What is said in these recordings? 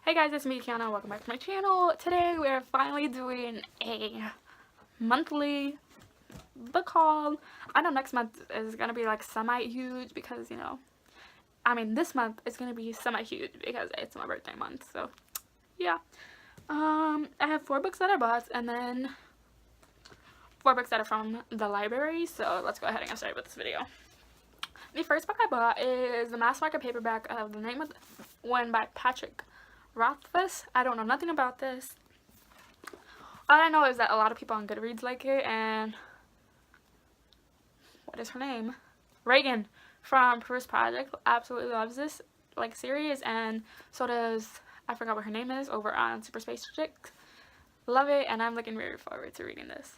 Hey guys, it's me, Kiana. Welcome back to my channel. Today we are finally doing a monthly book haul. I know next month is going to be like semi-huge because, this month is going to be semi-huge because it's my birthday month. So, yeah. I have 4 books that I bought and then 4 books that are from the library. So, let's go ahead and get started with this video. The first book I bought is the mass market paperback of The Name of the Wind by Patrick Rothfuss. I don't know nothing about this. All I know is that a lot of people on Goodreads like it, and what is her name? Reagan from First Project absolutely loves this series, and so does, I forgot what her name is, over on Super Space Chick. Love it, and I'm looking very forward to reading this.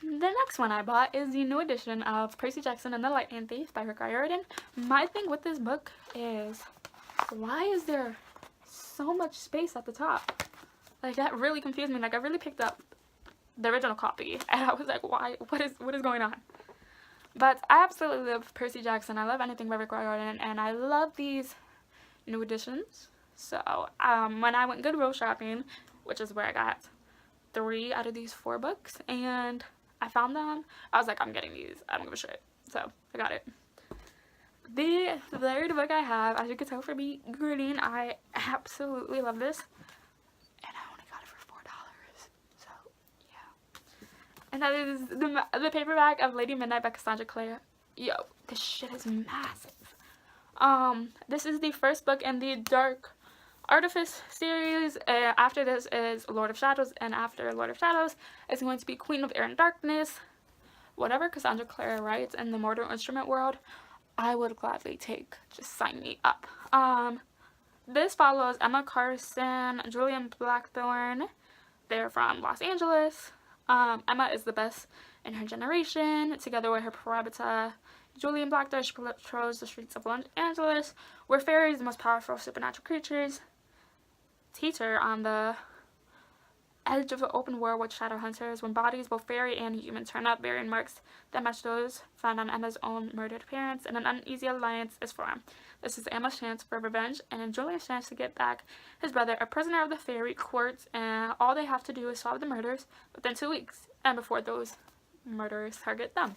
The next one I bought is the new edition of Percy Jackson and the Lightning Thief by Rick Riordan. My thing with this book is, why is there so much space at the top? Like, that really confused me. Like, I really picked up the original copy and I was like, why? What is going on? But I absolutely love Percy Jackson. I love anything by Rick Riordan, and I love these new editions. So when I went Goodwill shopping, which is where I got 3 out of these 4 books, and I found them, I was like, I'm getting these. I don't give a shit. So I got it. The third book I have, as you can tell from me grinning, I absolutely love this. And I only got it for $4. So, yeah. And that is the paperback of Lady Midnight by Cassandra Clare. Yo, this shit is massive. This is the first book in the Dark Artifice series. After this is Lord of Shadows, and after Lord of Shadows is going to be Queen of Air and Darkness. Whatever Cassandra Clare writes in the Mortal Instrument world, I would gladly take. Just sign me up. This follows Emma Carson, Julian Blackthorne. They're from Los Angeles. Emma is the best in her generation. Together with her parabatta, Julian Blackthorne, she patrols the streets of Los Angeles, where fairies, the most powerful supernatural creatures, teeter on the edge of an open war with shadow hunters. When bodies, both fairy and human, turn up, bearing marks that match those found on Emma's own murdered parents, and an uneasy alliance is formed. This is Emma's chance for revenge, and Julian's chance to get back his brother, a prisoner of the fairy court, and all they have to do is solve the murders within 2 weeks, and before those murderers target them.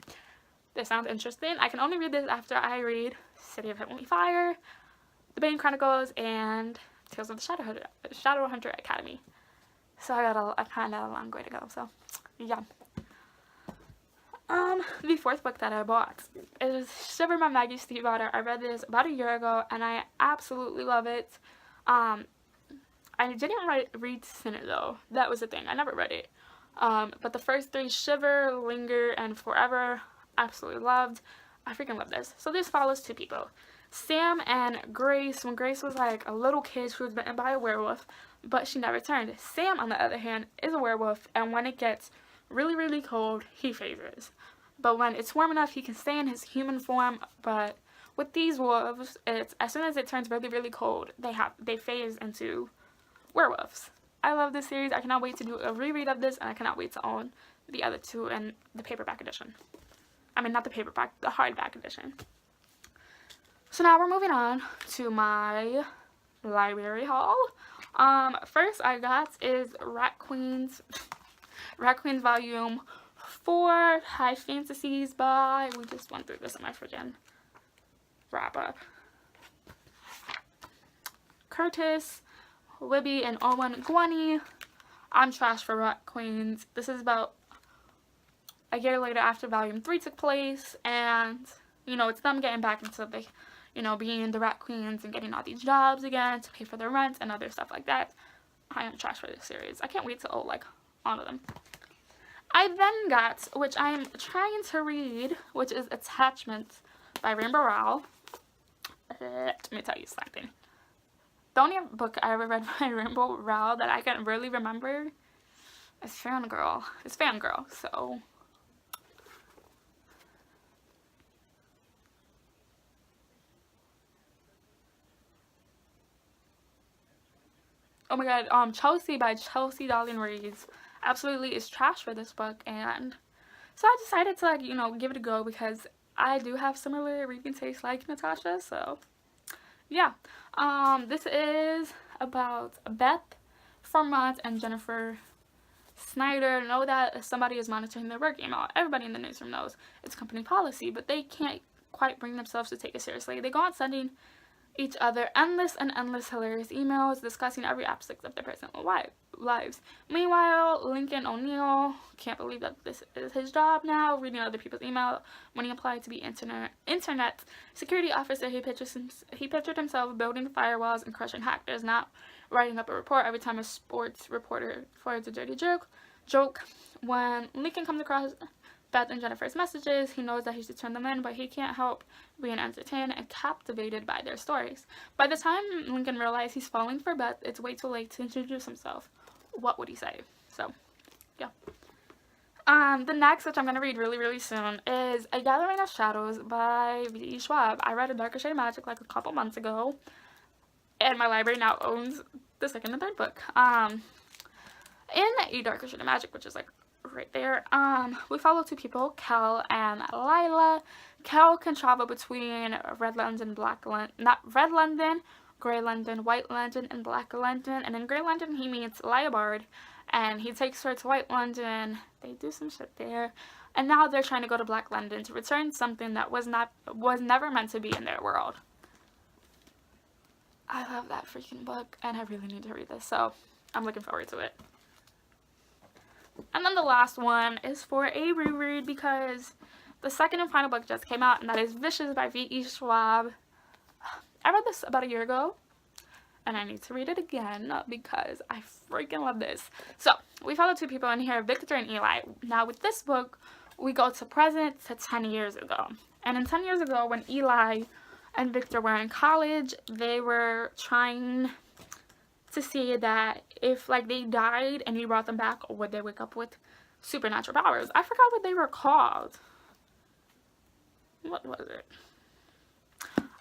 This sounds interesting. I can only read this after I read City of Heavenly Fire, The Bane Chronicles, and Tales of the Shadowhunter Academy. So I kind of a long way to go. So, yeah. The 4th book that I bought is Shiver by Maggie Stiefvater. I read this about a year ago, and I absolutely love it. I didn't read Sinner, though. That was the thing. I never read it. But the first 3, Shiver, Linger, and Forever, absolutely loved. I freaking love this. So this follows 2 people. Sam and Grace. When Grace was like a little kid, she was bitten by a werewolf, but she never turned. Sam, on the other hand, is a werewolf, and when it gets really, really cold, he favors. But when it's warm enough, he can stay in his human form. But with these wolves, it's as soon as it turns really, really cold, they phase into werewolves. I love this series. I cannot wait to do a reread of this, and I cannot wait to own the other 2 in the paperback edition. I mean, not the paperback, the hardback edition. So now we're moving on to my library haul. First I got is Rat Queens Volume 4, High Fantasies by, we just went through this in my friggin' wrap up. Curtis, Libby, and Owen Gwynny. I'm trash for Rat Queens. This is about a year later after Volume 3 took place, and, it's them getting back into the, being the Rat Queens and getting all these jobs again to pay for their rent and other stuff like that. I am trash for this series. I can't wait to own, all of them. I then got, which I'm trying to read, which is Attachments by Rainbow Rowell. Let me tell you something. The only book I ever read by Rainbow Rowell that I can really remember is Fangirl. It's Fangirl, so... Oh my god, Chelsea by Chelsea Darling Reeves absolutely is trash for this book, and so I decided to, give it a go because I do have similar reading tastes like Natasha, so yeah. This is about Beth Fremont and Jennifer Snyder. Know that somebody is monitoring their work email. Everybody in the newsroom knows it's company policy, but they can't quite bring themselves to take it seriously. They go on sending each other endless hilarious emails discussing every aspect of their personal lives. Meanwhile, Lincoln O'Neill can't believe that this is his job now, reading other people's email. When he applied to be internet security officer, he pictured himself building firewalls and crushing hackers, not writing up a report every time a sports reporter forwards a dirty joke. When Lincoln comes across Beth and Jennifer's messages, he knows that he should turn them in, but he can't help being entertained and captivated by their stories. By the time Lincoln realizes he's falling for Beth, it's way too late to introduce himself. What would he say? So, yeah. The next, which I'm going to read really soon, is A Gathering of Shadows by V.E. Schwab. I read A Darker Shade of Magic like a couple months ago, and my library now owns the second and third book. In A Darker Shade of Magic, which is like right there, we follow two people, Kel and Lila. Kel can travel between Red London, Red London, Grey London, White London, and Black London. And in Grey London, he meets Lyobard, and he takes her to White London. They do some shit there, and now they're trying to go to Black London to return something that was never meant to be in their world. I love that freaking book, and I really need to read this, so I'm looking forward to it. And then the last one is for a reread because the second and final book just came out, and that is Vicious by V.E. Schwab. I read this about a year ago, and I need to read it again because I freaking love this. So, we follow two people in here, Victor and Eli. Now, with this book, we go to present to 10 years ago. And in 10 years ago, when Eli and Victor were in college, they were trying to see that if, like, they died and you brought them back, would they wake up with supernatural powers? I forgot what they were called. What was it?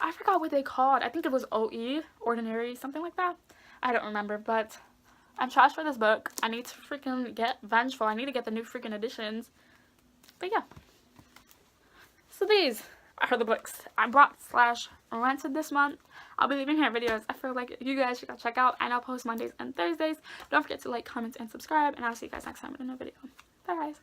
I forgot what they called. I think it was OE, Ordinary, something like that. I don't remember, but I'm trash for this book. I need to freaking get vengeful. I need to get the new freaking editions. But yeah. So these are the books I bought / rented this month. I'll be leaving here videos I feel like you guys should go check out, and I'll post Mondays and Thursdays. Don't forget to like, comment, and subscribe, and I'll see you guys next time in a new video. Bye guys.